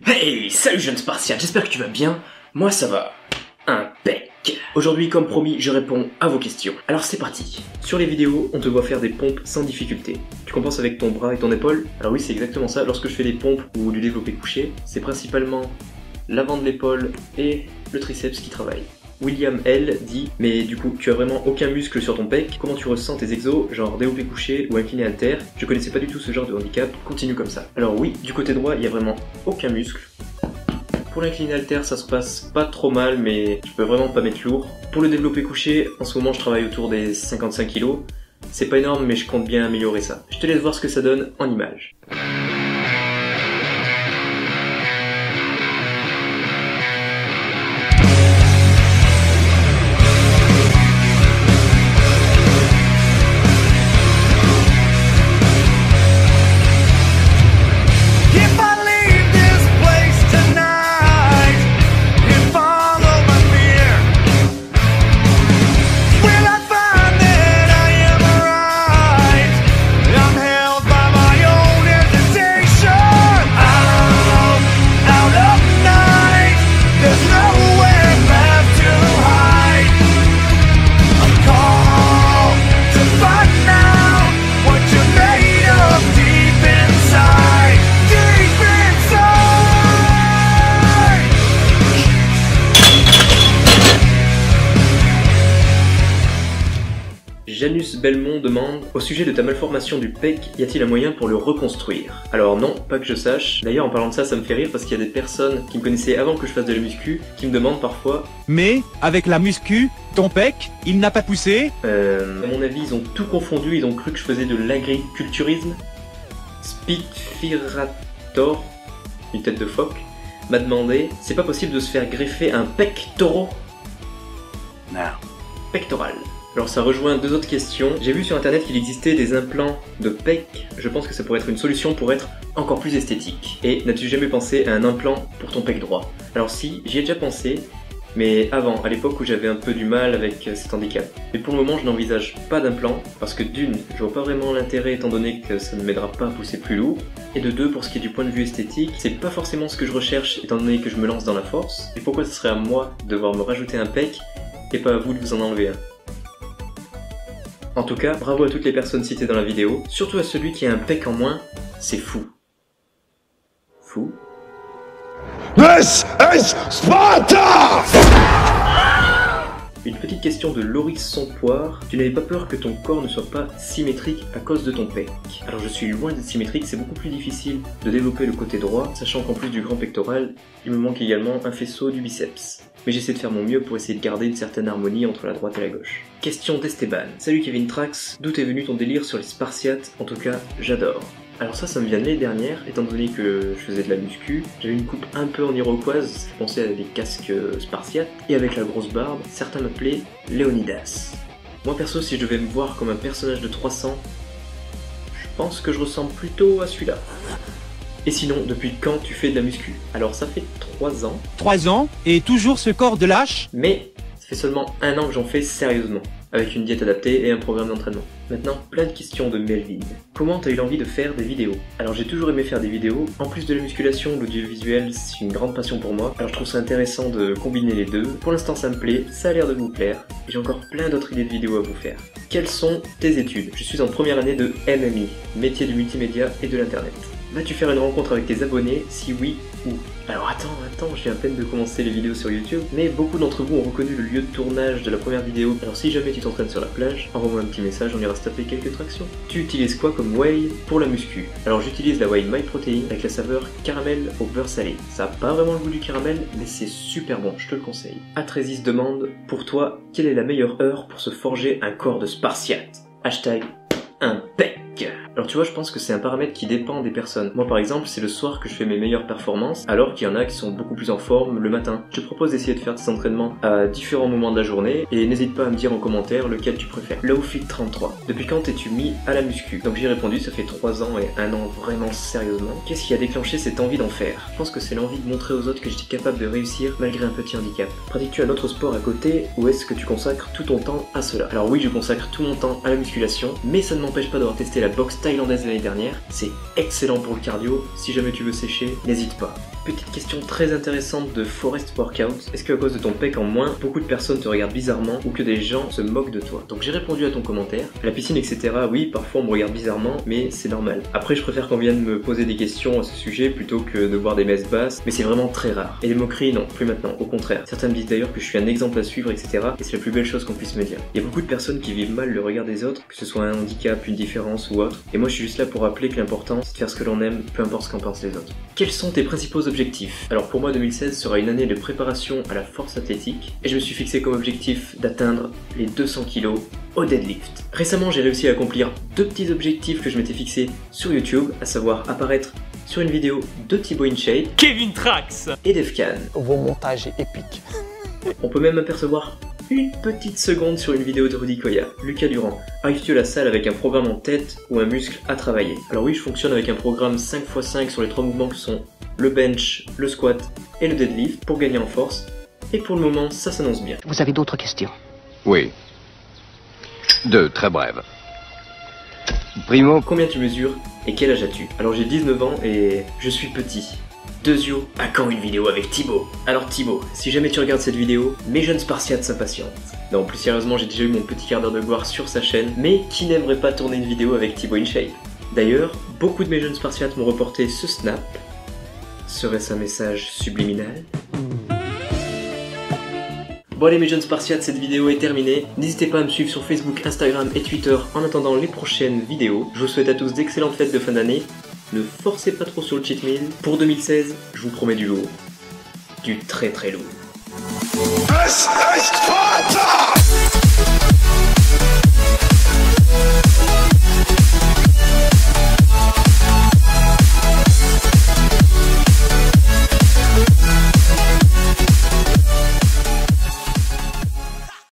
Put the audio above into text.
Hey, salut jeune spartiate, j'espère que tu vas bien. Moi ça va. Impec. Aujourd'hui, comme promis, je réponds à vos questions. Alors c'est parti. Sur les vidéos, on te voit faire des pompes sans difficulté. Tu compenses avec ton bras et ton épaule. Alors oui, c'est exactement ça. Lorsque je fais des pompes ou du développé couché, c'est principalement l'avant de l'épaule et le triceps qui travaillent. William L dit « Mais du coup, tu as vraiment aucun muscle sur ton pec, comment tu ressens tes exos, genre développé couché ou incliné haltère? Je connaissais pas du tout ce genre de handicap, continue comme ça. » Alors oui, du côté droit, il y a vraiment aucun muscle. Pour l'incliné haltère, ça se passe pas trop mal, mais je peux vraiment pas mettre lourd. Pour le développé couché, en ce moment je travaille autour des 55 kg. C'est pas énorme, mais je compte bien améliorer ça. Je te laisse voir ce que ça donne en images. Janus Belmont demande « Au sujet de ta malformation du pec, y a-t-il un moyen pour le reconstruire ?» Alors non, pas que je sache. D'ailleurs en parlant de ça, ça me fait rire parce qu'il y a des personnes qui me connaissaient avant que je fasse de la muscu, qui me demandent parfois « Mais, avec la muscu, ton pec, il n'a pas poussé ?» À mon avis, ils ont tout confondu, ils ont cru que je faisais de l'agriculturisme. Spitfirator, une tête de phoque, m'a demandé « C'est pas possible de se faire greffer un pectoral ?» Non. Pectoral. Alors ça rejoint deux autres questions. J'ai vu sur internet qu'il existait des implants de pec. Je pense que ça pourrait être une solution pour être encore plus esthétique. Et n'as-tu jamais pensé à un implant pour ton pec droit? Alors si, j'y ai déjà pensé, mais avant, à l'époque où j'avais un peu du mal avec cet handicap. Mais pour le moment, je n'envisage pas d'implant, parce que d'une, je vois pas vraiment l'intérêt étant donné que ça ne m'aidera pas à pousser plus lourd. Et de deux, pour ce qui est du point de vue esthétique, c'est pas forcément ce que je recherche étant donné que je me lance dans la force. Et pourquoi ce serait à moi de devoir me rajouter un pec et pas à vous de vous en enlever un? En tout cas, bravo à toutes les personnes citées dans la vidéo, surtout à celui qui a un pec en moins, c'est fou. Fou? This is Sparta! Une petite question de Loris Sompoire. Tu n'avais pas peur que ton corps ne soit pas symétrique à cause de ton pec? Alors je suis loin d'être symétrique, c'est beaucoup plus difficile de développer le côté droit, sachant qu'en plus du grand pectoral, il me manque également un faisceau du biceps. Mais j'essaie de faire mon mieux pour essayer de garder une certaine harmonie entre la droite et la gauche. Question d'Esteban. Salut Kevin Trax, d'où est venu ton délire sur les Spartiates? En tout cas, j'adore. Alors ça me vient de l'année dernière, étant donné que je faisais de la muscu, j'avais une coupe un peu en iroquoise, ça fait penser à des casques spartiates, et avec la grosse barbe, certains m'appelaient Léonidas. Moi perso, si je devais me voir comme un personnage de 300, je pense que je ressemble plutôt à celui-là. Et sinon, depuis quand tu fais de la muscu? Alors ça fait 3 ans. 3 ans, et toujours ce corps de lâche? Mais ça fait seulement 1 an que j'en fais sérieusement, avec une diète adaptée et un programme d'entraînement. Maintenant, plein de questions de Melvin. Comment t'as eu l'envie de faire des vidéos? Alors j'ai toujours aimé faire des vidéos. En plus de la musculation, l'audiovisuel, c'est une grande passion pour moi. Alors je trouve ça intéressant de combiner les deux. Pour l'instant ça me plaît, ça a l'air de vous plaire. Et j'ai encore plein d'autres idées de vidéos à vous faire. Quelles sont tes études? Je suis en première année de MMI, métier du multimédia et de l'internet. Vas-tu faire une rencontre avec tes abonnés? Si oui, où? Alors attends, je viens à peine de commencer les vidéos sur YouTube, mais beaucoup d'entre vous ont reconnu le lieu de tournage de la première vidéo. Alors si jamais tu t'entraînes sur la plage, envoie-moi un petit message, on ira se taper quelques tractions. Tu utilises quoi comme whey pour la muscu? Alors j'utilise la whey MyProtein avec la saveur caramel au beurre salé. Ça a pas vraiment le goût du caramel, mais c'est super bon, je te le conseille. Atresis demande, pour toi, quelle est la meilleure heure pour se forger un corps de Spartiate? Hashtag un pec. Alors tu vois, je pense que c'est un paramètre qui dépend des personnes. Moi par exemple, c'est le soir que je fais mes meilleures performances, alors qu'il y en a qui sont beaucoup plus en forme le matin. Je te propose d'essayer de faire tes entraînements à différents moments de la journée, et n'hésite pas à me dire en commentaire lequel tu préfères. Lowfit33. Depuis quand t'es-tu mis à la muscu? Donc j'ai répondu, ça fait 3 ans et 1 an vraiment sérieusement. Qu'est-ce qui a déclenché cette envie d'en faire? Je pense que c'est l'envie de montrer aux autres que j'étais capable de réussir malgré un petit handicap. Pratiques-tu un autre sport à côté, ou est-ce que tu consacres tout ton temps à cela? Alors oui, je consacre tout mon temps à la musculation, mais ça ne m'empêche pas d'avoir testé la boxe thaïlandaise l'année dernière. C'est excellent pour le cardio, si jamais tu veux sécher, n'hésite pas. petite question très intéressante de Forest Workout. Est-ce qu'à cause de ton pec en moins, beaucoup de personnes te regardent bizarrement ou que des gens se moquent de toi? Donc j'ai répondu à ton commentaire. La piscine, etc. Oui, parfois on me regarde bizarrement, mais c'est normal. Après, je préfère qu'on vienne me poser des questions à ce sujet plutôt que de boire des messes basses, mais c'est vraiment très rare. Et les moqueries, non, plus maintenant, au contraire. Certains me disent d'ailleurs que je suis un exemple à suivre, etc. Et c'est la plus belle chose qu'on puisse me dire. Il y a beaucoup de personnes qui vivent mal le regard des autres, que ce soit un handicap, une différence ou autre. Et moi, je suis juste là pour rappeler que l'important, c'est de faire ce que l'on aime, peu importe ce qu'en pensent les autres. Quels sont tes principaux objectifs? Alors pour moi, 2016 sera une année de préparation à la force athlétique, et je me suis fixé comme objectif d'atteindre les 200 kg au deadlift. Récemment, j'ai réussi à accomplir 2 petits objectifs que je m'étais fixés sur YouTube, à savoir apparaître sur une vidéo de Thibaut InShape, Kevin Trax et Defcan. Vos montages épiques. On peut même apercevoir une petite seconde sur une vidéo de Rudy Koya. Lucas Durand, arrives-tu à la salle avec un programme en tête ou un muscle à travailler? Alors oui, je fonctionne avec un programme 5x5 sur les 3 mouvements que sont le bench, le squat et le deadlift pour gagner en force. Et pour le moment, ça s'annonce bien. Vous avez d'autres questions? Oui. 2, très brèves. Primo, Combien tu mesures et quel âge as-tu? Alors j'ai 19 ans et je suis petit. Deuxio, à quand une vidéo avec Thibaut? Alors Thibaut, si jamais tu regardes cette vidéo, mes jeunes Spartiates s'impatientent. Non, plus sérieusement, j'ai déjà eu mon petit quart d'heure de gloire sur sa chaîne, mais qui n'aimerait pas tourner une vidéo avec Thibaut InShape? D'ailleurs, beaucoup de mes jeunes Spartiates m'ont reporté ce snap. Serait-ce un message subliminal? Bon allez mes jeunes Spartiates, cette vidéo est terminée. N'hésitez pas à me suivre sur Facebook, Instagram et Twitter en attendant les prochaines vidéos. Je vous souhaite à tous d'excellentes fêtes de fin d'année. Ne forcez pas trop sur le cheat meal. Pour 2016, je vous promets du lourd. Du très très lourd. SS Sparta!